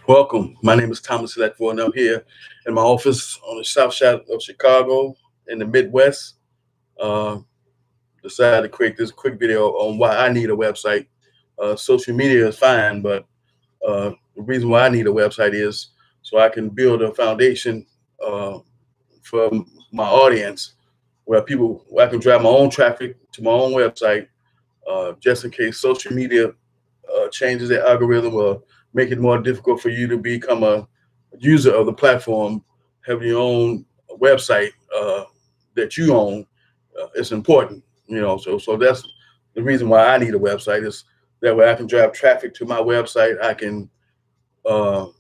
Welcome. My name is Thomas Ledford, and I'm here in my office on the south side of Chicago in the Midwest. Uh, Decided to create this quick video on why I need a website. Social media is fine, but the reason why I need a website is so I can build a foundation uh, for my audience where I can drive my own traffic to my own website just in case social media changes the algorithm or make it more difficult for you to become a user of the platform, having your own website that you own, it's important. So that's the reason why I need a website is that way I can drive traffic to my website. I can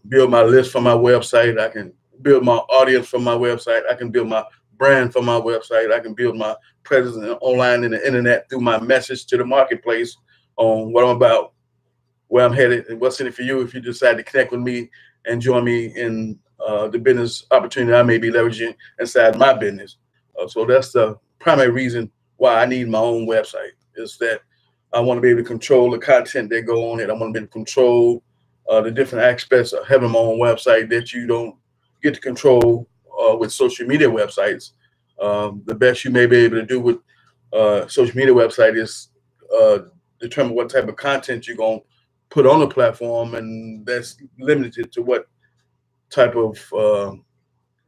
build my list from my website. I can build my audience from my website. I can build my brand from my website. I can build my presence online in the internet through my message to the marketplace on what I'm about, where I'm headed, and what's in it for you if you decide to connect with me and join me in the business opportunity I may be leveraging inside my business. So that's the primary reason why I need my own website is that I want to be able to control the content that go on it. I want to be able to control the different aspects of having my own website that you don't get to control with social media websites. The best you may be able to do with social media website is uh, determine what type of content you're going to put on the platform, and that's limited to what type of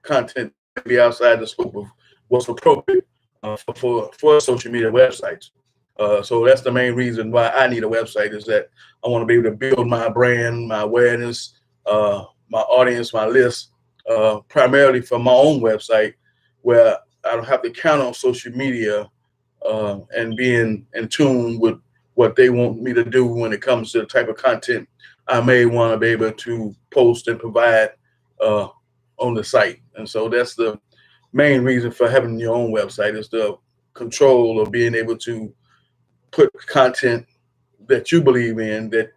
content that may be outside the scope of what's appropriate for social media websites. So that's the main reason why I need a website is that I want to be able to build my brand, my awareness, my audience, my list, primarily for my own website, where I don't have to count on social media and being in tune with what they want me to do when it comes to the type of content I may want to be able to post and provide uh, on the site. And so that's the main reason for having your own website is the control of being able to put content that you believe in, that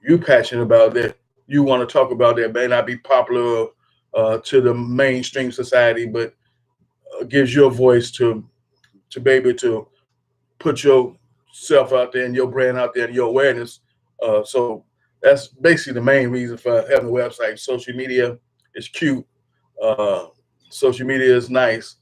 you passionate about, that you want to talk about that may not be popular to the mainstream society, but gives your voice to be able to put yourself out there and your brand out there and your awareness. So that's basically the main reason for having a website. Social media is cute. Uh, Social media is nice,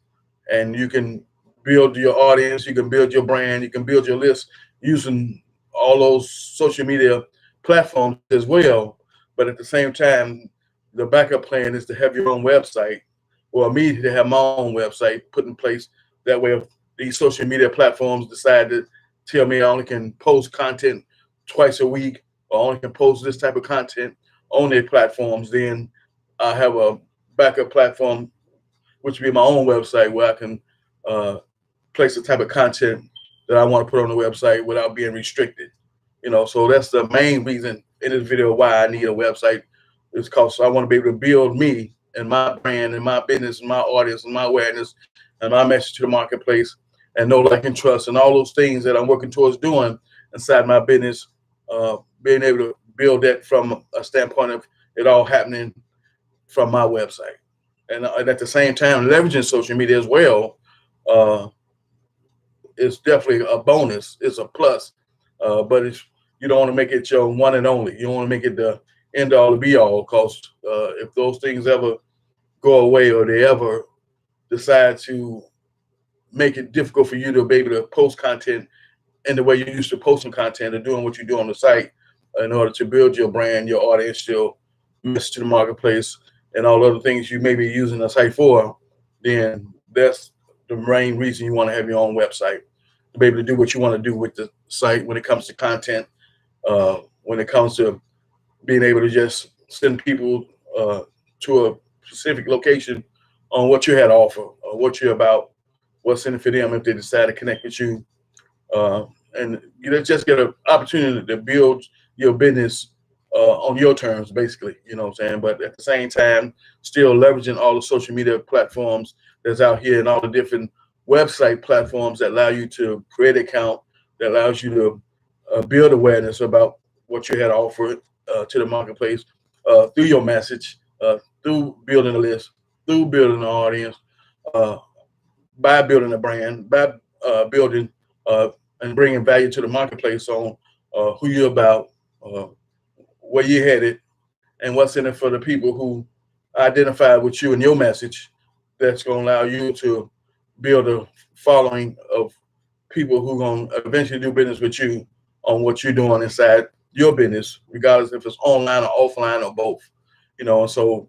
and you can build your audience, you can build your brand, you can build your list using all those social media platforms as well. But at the same time, the backup plan is to have your own website, or me to have my own website put in place. That way, if these social media platforms decide to tell me I only can post content twice a week or only can post this type of content on their platforms, then I have a backup platform, which would be my own website where I can uh, place the type of content that I want to put on the website without being restricted. So that's the main reason in this video why I need a website. Is because I want to be able to build me and my brand and my business and my audience and my awareness and my message to the marketplace and know, like, and trust and all those things that I'm working towards doing inside my business. Being able to build that from a standpoint of it all happening from my website, and at the same time leveraging social media as well. Uh, is definitely a bonus. It's a plus, but it's you don't want to make it your one and only. You don't want to make it the end all to be all. Because if those things ever go away or they ever decide to make it difficult for you to be able to post content in the way you used to posting content or doing what you do on the site in order to build your brand, your audience, your message to the marketplace, and all other things you may be using the site for, then that's the main reason you want to have your own website to be able to do what you want to do with the site when it comes to content, when it comes to being able to just send people to a specific location on what you had to offer, or what you're about, what's in it for them if they decide to connect with you, uh, and just get an opportunity to build your business on your terms, basically. You know what I'm saying? But at the same time, still leveraging all the social media platforms that's out here and all the different website platforms that allow you to create an account, that allows you to build awareness about what you had to offer to the marketplace through your message, through building a list, through building an audience, uh, by building a brand, by building uh, and bringing value to the marketplace on who you're about, uh, where you're headed, and what's in it for the people who identify with you and your message. That's going to allow you to build a following of people who are going to eventually do business with you on what you're doing inside your business, regardless if it's online or offline or both. And so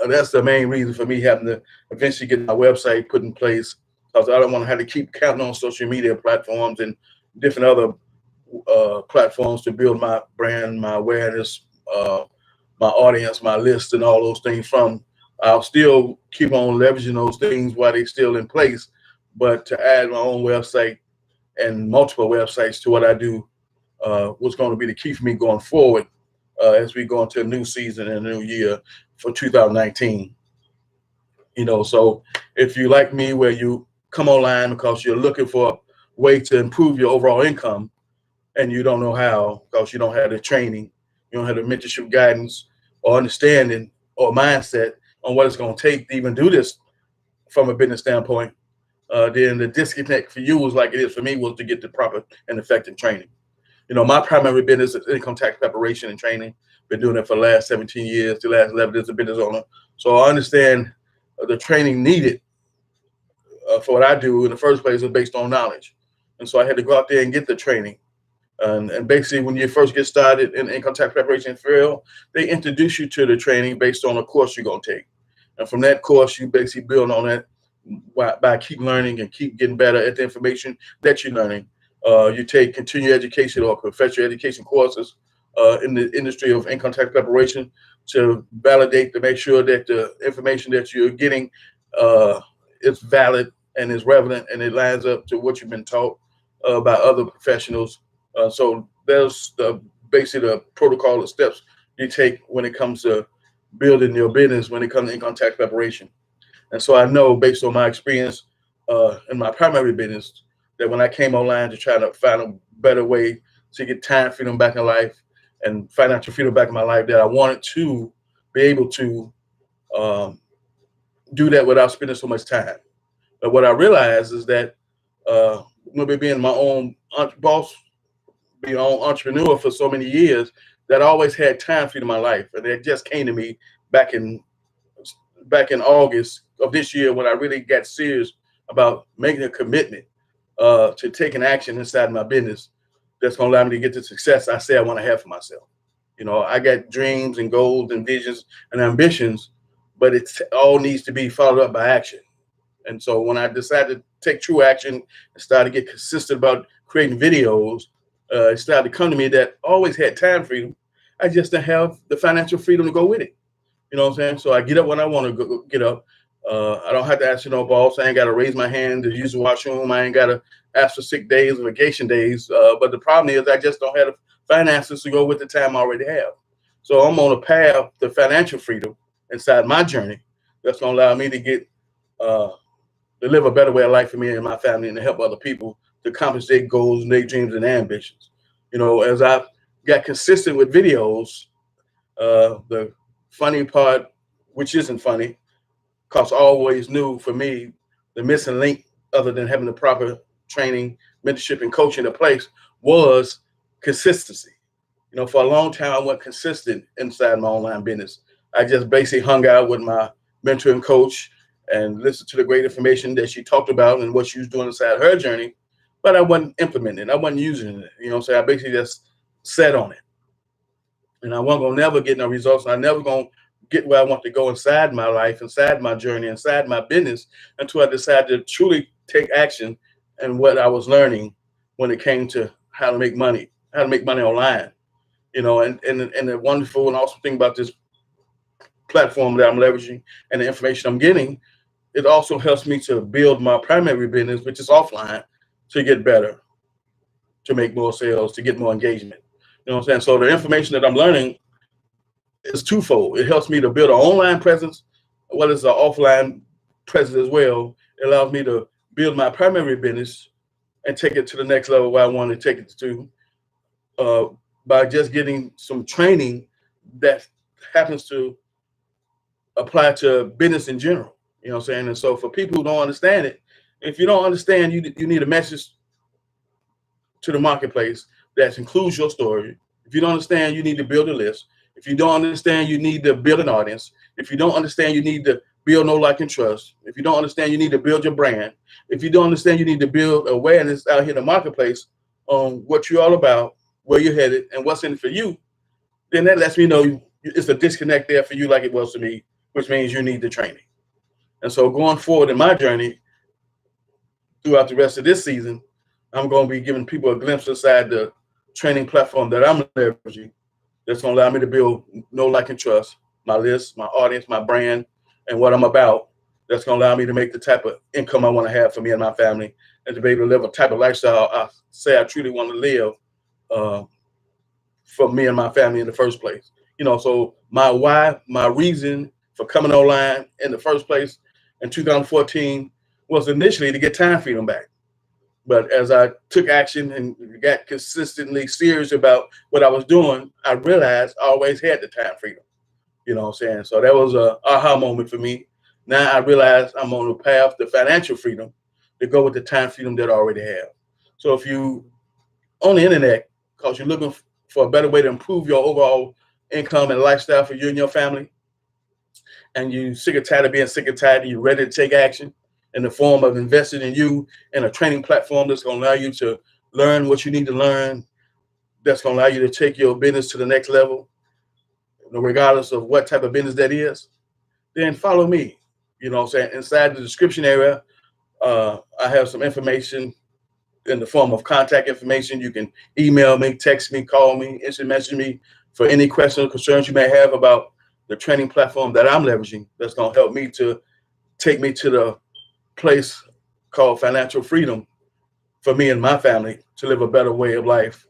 that's the main reason for me having to eventually get my website put in place, because I don't want to have to keep counting on social media platforms and different other platforms to build my brand, my awareness, my audience, my list, and all those things from. I'll still keep on leveraging those things while they're still in place, but to add my own website and multiple websites to what I do was going to be the key for me going forward as we go into a new season and a new year for 2019. So if you like me, where you come online because you're looking for a way to improve your overall income and you don't know how because you don't have the training, you don't have the mentorship guidance or understanding or mindset on what it's going to take to even do this from a business standpoint, then the disconnect for you was like it is for me, was to get the proper and effective training. My primary business is income tax preparation and training. Been doing it for the last 17 years, the last 11 years a business owner. So I understand the training needed for what I do in the first place is based on knowledge. And so I had to go out there and get the training. And basically, when you first get started in income tax preparation field, they introduce you to the training based on a course you're going to take. And from that course, you basically build on that by keep learning and keep getting better at the information that you're learning. You take continuing education or professional education courses in the industry of income tax preparation to validate, to make sure that the information that you're getting is valid and is relevant and it lines up to what you've been taught by other professionals. So there's basically the protocol of steps you take when it comes to building your business, when it comes to income tax preparation. And so I know, based on my experience in my primary business, that when I came online to try to find a better way to get time freedom back in life and financial freedom back in my life, that I wanted to be able to do that without spending so much time. But what I realized is that maybe being my own boss, being my own entrepreneur for so many years, that I always had time freedom in my life. And it just came to me back in August of this year when I really got serious about making a commitment to taking action inside my business that's going to allow me to get the success I say I want to have for myself. I got dreams and goals and visions and ambitions, but it all needs to be followed up by action. And so when I decided to take true action and started to get consistent about creating videos, it started to come to me that I always had time freedom. I just didn't have the financial freedom to go with it. You know what I'm saying? So I get up when I want to get up. I don't have to ask no boss. I ain't got to raise my hand to use the washroom. I ain't got to ask for sick days or vacation days. But the problem is I just don't have the finances to go with the time I already have. So I'm on a path to financial freedom inside my journey that's going to allow me to get to live a better way of life for me and my family and to help other people to accomplish their goals and their dreams and their ambitions. As I got consistent with videos, the funny part, which isn't funny, because I always knew for me, the missing link, other than having the proper training, mentorship, and coaching in place, was consistency. For a long time, I went consistent inside my online business. I just basically hung out with my mentor and coach and listened to the great information that she talked about and what she was doing inside her journey, but I wasn't implementing it. I wasn't using it. So I basically just sat on it. And I wasn't going to never get no results. And I never going to get where I want to go inside my life, inside my journey, inside my business, until I decided to truly take action and what I was learning when it came to how to make money online. And the wonderful and awesome thing about this platform that I'm leveraging and the information I'm getting, it also helps me to build my primary business, which is offline, to get better, to make more sales, to get more engagement. You know what I'm saying? So the information that I'm learning is twofold. It helps me to build an online presence, well as an offline presence as well. It allows me to build my primary business and take it to the next level where I want to take it to by just getting some training that happens to apply to business in general. You know what I'm saying? And so for people who don't understand it, if you don't understand, you need a message to the marketplace that includes your story. If you don't understand, you need to build a list. If you don't understand, you need to build an audience. If you don't understand, you need to build know, like, and trust. If you don't understand, you need to build your brand. If you don't understand, you need to build awareness out here in the marketplace on what you're all about, where you're headed, and what's in it for you. Then that lets me know it's a disconnect there for you, like it was to me, which means you need the training. And so going forward in my journey throughout the rest of this season, I'm going to be giving people a glimpse inside the training platform that I'm leveraging that's going to allow me to build know, like, and trust, my list, my audience, my brand, and what I'm about. That's going to allow me to make the type of income I want to have for me and my family, and to be able to live a type of lifestyle I say I truly want to live for me and my family in the first place. So my why, my reason for coming online in the first place in 2014 was initially to get time freedom back. But as I took action and got consistently serious about what I was doing, I realized I always had the time freedom. You know what I'm saying? So that was a aha moment for me. Now I realize I'm on the path to financial freedom to go with the time freedom that I already have. So if you on the internet, because you're looking for a better way to improve your overall income and lifestyle for you and your family, and you sick and tired of being sick and tired, and you're ready to take action in the form of investing in you in a training platform that's going to allow you to learn what you need to learn, that's going to allow you to take your business to the next level, regardless of what type of business that is, then follow me. You know what I'm saying? Inside the description area, I have some information in the form of contact information. You can email me, text me, call me, instant message me for any questions or concerns you may have about the training platform that I'm leveraging that's going to help me to take me to the place called financial freedom for me and my family to live a better way of life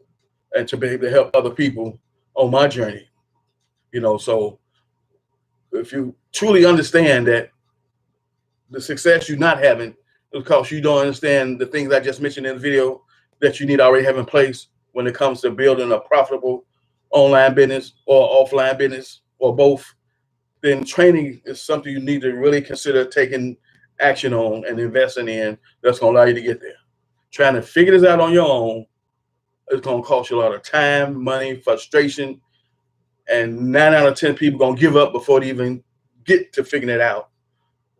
and to be able to help other people on my journey. So if you truly understand that the success you're not having is because you don't understand the things I just mentioned in the video that you need to already have in place when it comes to building a profitable online business or offline business or both, then training is something you need to really consider taking action on and investing in that's going to allow you to get there. Trying to figure this out on your own is going to cost you a lot of time, money, frustration, and 9 out of 10 people going to give up before they even get to figuring it out.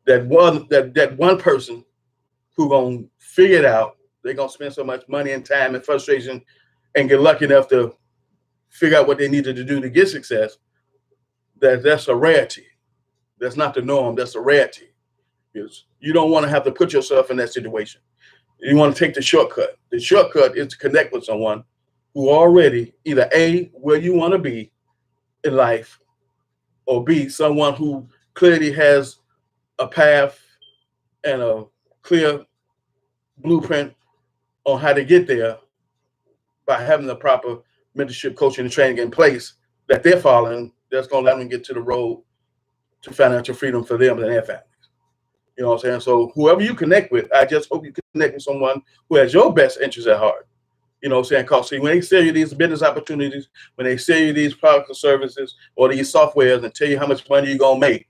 That one person who going to figure it out, they're going to spend so much money and time and frustration and get lucky enough to figure out what they needed to do to get success. That's a rarity. That's not the norm. That's a rarity. You don't want to have to put yourself in that situation. You want to take the shortcut. The shortcut is to connect with someone who already either A, where you want to be in life, or B, someone who clearly has a path and a clear blueprint on how to get there by having the proper mentorship, coaching, and training in place that they're following. That's going to let them get to the road to financial freedom for them and their families. You know what I'm saying? So whoever you connect with, I just hope you connect with someone who has your best interests at heart. You know what I'm saying? Because see, when they sell you these business opportunities, when they sell you these products or services or these softwares and tell you how much money you're going to make,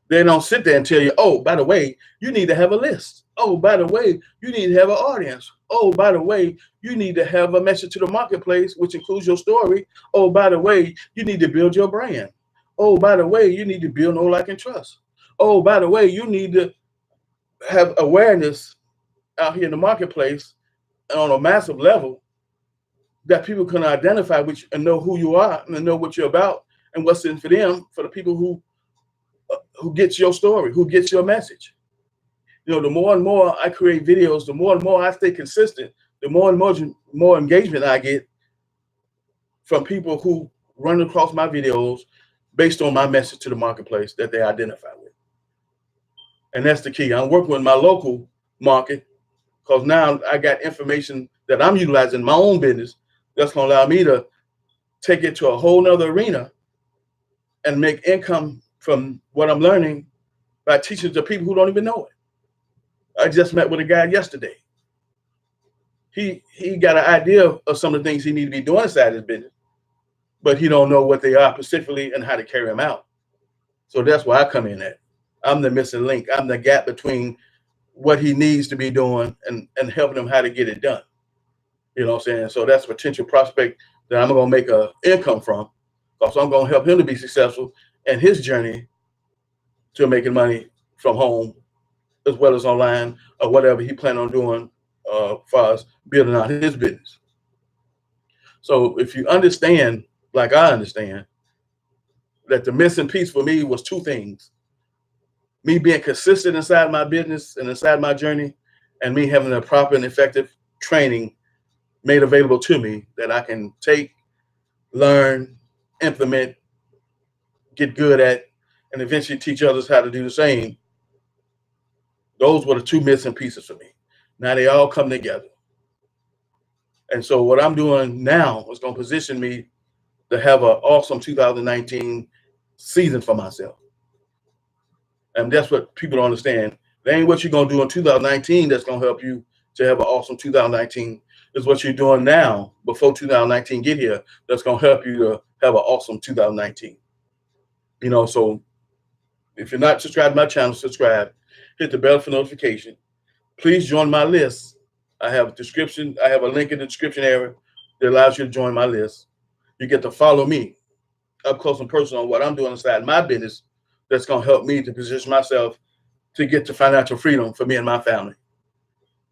they don't sit there and tell you, oh, by the way, you need to have a list. Oh, by the way, you need to have an audience. Oh, by the way, you need to have a message to the marketplace, which includes your story. Oh, by the way, you need to build your brand. Oh, by the way, you need to build know, like, and trust. Oh, by the way, you need to have awareness out here in the marketplace on a massive level that people can identify with you and know who you are and know what you're about and what's in for them, for the people who gets your story, who gets your message. The more and more I create videos, the more and more I stay consistent, the more and more engagement I get from people who run across my videos based on my message to the marketplace that they identify with. And that's the key. I'm working with my local market because now I got information that I'm utilizing in my own business that's going to allow me to take it to a whole nother arena and make income from what I'm learning by teaching to people who don't even know it. I just met with a guy yesterday. He got an idea of some of the things he needs to be doing inside his business, but he don't know what they are specifically and how to carry them out. So that's where I come in at. I'm the missing link. I'm the gap between what he needs to be doing and helping him how to get it done. You know what I'm saying? So that's a potential prospect that I'm going to make an income from. So I'm going to help him to be successful in his journey to making money from home as well as online or whatever he planned on doing as far as building out his business. So if you understand, like I understand, that the missing piece for me was two things: me being consistent inside my business and inside my journey, and me having a proper and effective training made available to me that I can take, learn, implement, get good at, and eventually teach others how to do the same. Those were the two missing pieces for me. Now they all come together. And so what I'm doing now is going to position me to have an awesome 2019 season for myself. And that's what people don't understand. That ain't what you're going to do in 2019 that's going to help you to have an awesome 2019. It's what you're doing now before 2019 get here that's going to help you to have an awesome 2019. So if you're not subscribed to my channel, subscribe. Hit the bell for notification. Please join my list. I have a link in the description area that allows you to join my list. You get to follow me up close and personal on what I'm doing inside my business that's going to help me to position myself to get to financial freedom for me and my family.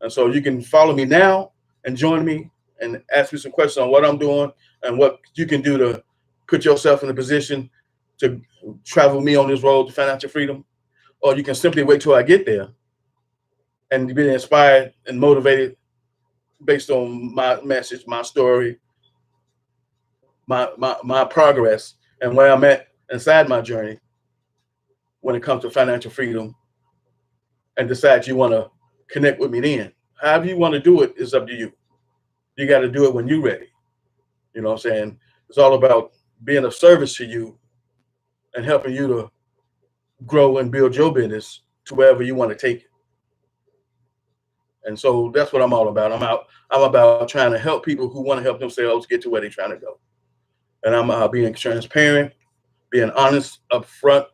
And so you can follow me now and join me and ask me some questions on what I'm doing and what you can do to put yourself in a position to travel me on this road to financial freedom. Or you can simply wait till I get there and be inspired and motivated based on my message, my story, my progress, and where I'm at inside my journey when it comes to financial freedom, and decide you want to connect with me then. However you want to do it is up to you. You got to do it when you're ready. You know what I'm saying? It's all about being of service to you and helping you to grow and build your business to wherever you want to take it. And so that's what I'm all about. I'm about trying to help people who want to help themselves get to where they're trying to go. And I'm being transparent, being honest, upfront,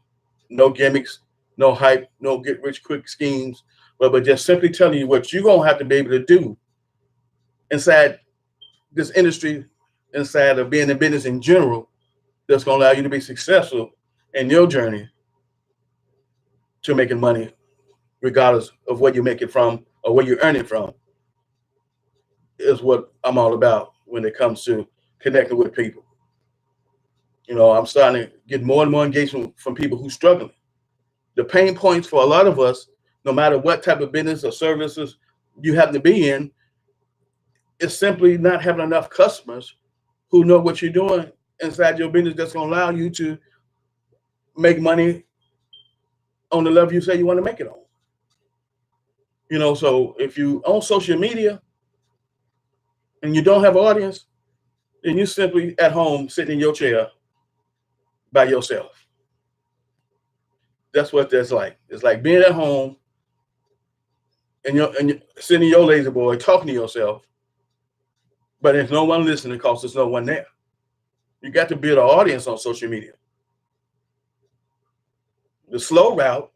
no gimmicks, no hype, no get rich quick schemes, but just simply telling you what you're going to have to be able to do inside this industry, inside of being in business in general, that's going to allow you to be successful in your journey to making money, regardless of where you make it from or where you earn it from, is what I'm all about when it comes to connecting with people. I'm starting to get more and more engagement from people who struggling. The pain points for a lot of us, no matter what type of business or services you happen to be in, is simply not having enough customers who know what you're doing inside your business that's going to allow you to make money on the level you say you want to make it on. So if you own social media and you don't have an audience, then you're simply at home sitting in your chair by yourself. That's what that's like. It's like being at home and you're sitting in your lazy boy talking to yourself, but there's no one listening because there's no one there. You got to build an audience on social media. The slow route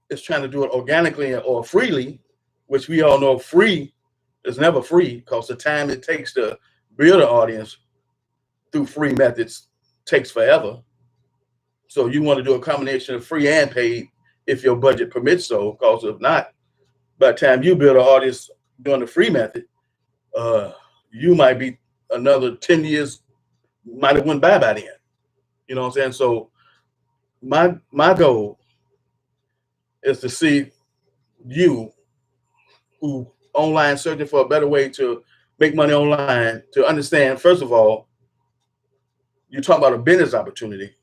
is trying to do it organically or freely, which we all know free is never free because the time it takes to build an audience through free methods takes forever. So you want to do a combination of free and paid if your budget permits so, because if not, by the time you build an audience doing the free method, you might be another 10 years, might have went by then. You know what I'm saying? So my goal is to see you who online searching for a better way to make money online, to understand, first of all, you're talking about a business opportunity.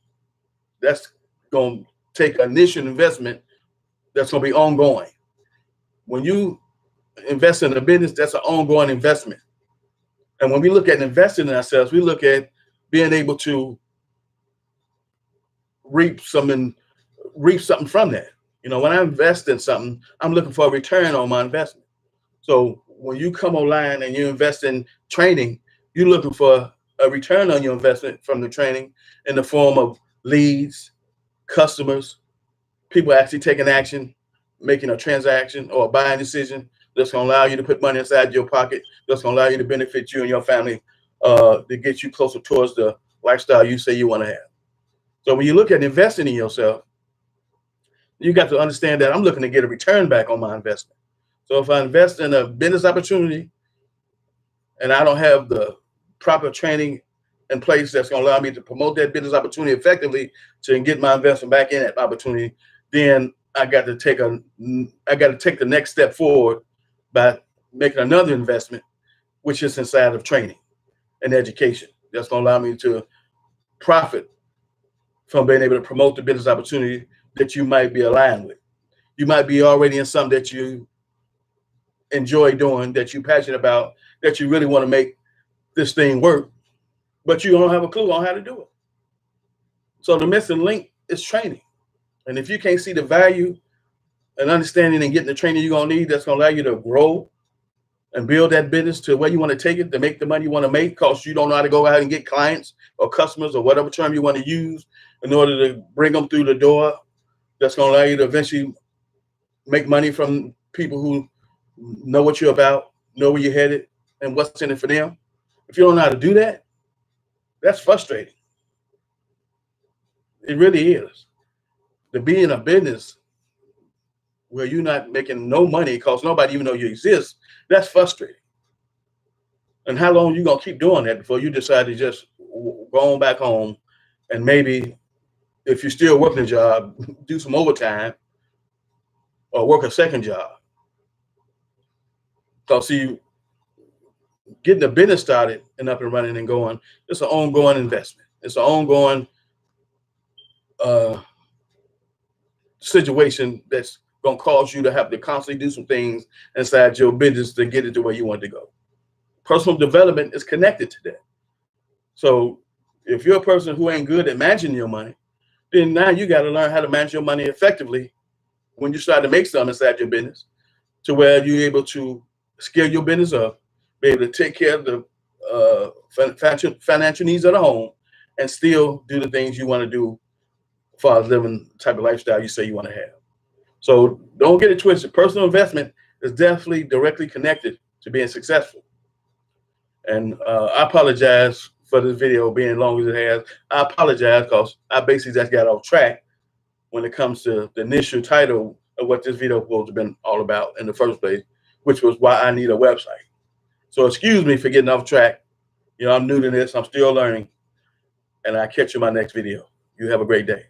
That's going to take initial investment that's going to be ongoing. When you invest in a business, that's an ongoing investment. And when we look at investing in ourselves, we look at being able to reap something from that. When I invest in something, I'm looking for a return on my investment. So when you come online and you invest in training, you're looking for a return on your investment from the training in the form of leads, customers, people actually taking action, making a transaction or a buying decision that's going to allow you to put money inside your pocket, that's going to allow you to benefit you and your family, to get you closer towards the lifestyle you say you want to have. So when you look at investing in yourself, you got to understand that I'm looking to get a return back on my investment. So if I invest in a business opportunity and I don't have the proper training in place that's going to allow me to promote that business opportunity effectively to get my investment back in that opportunity, then I got to take the next step forward by making another investment, which is inside of training and education. That's going to allow me to profit from being able to promote the business opportunity that you might be aligned with. You might be already in something that you enjoy doing, that you're passionate about, that you really want to make this thing work, but you don't have a clue on how to do it. So the missing link is training. And if you can't see the value and understanding and getting the training you're going to need, that's going to allow you to grow and build that business to where you want to take it, to make the money you want to make, because you don't know how to go out and get clients or customers or whatever term you want to use in order to bring them through the door. That's going to allow you to eventually make money from people who know what you're about, know where you're headed, and what's in it for them. If you don't know how to do that, that's frustrating. It really is. To be in a business where you're not making no money because nobody even know you exist, that's frustrating. And how long you gonna keep doing that before you decide to just go on back home and maybe, if you're still working a job, do some overtime or work a second job? Because see, getting a business started and up and running and going, it's an ongoing investment. It's an ongoing situation that's going to cause you to have to constantly do some things inside your business to get it to where you want to go. Personal development is connected to that. So if you're a person who ain't good at managing your money, then now you got to learn how to manage your money effectively when you start to make something inside your business, to where you're able to scale your business up, be able to take care of the financial needs of the home, and still do the things you want to do as far as living the type of lifestyle you say you want to have. So don't get it twisted. Personal investment is definitely directly connected to being successful. And I apologize for this video being long as it has. I apologize because I basically just got off track when it comes to the initial title of what this video was supposed to have been all about in the first place, which was why I need a website. So excuse me for getting off track. You know, I'm new to this. I'm still learning. And I'll catch you in my next video. You have a great day.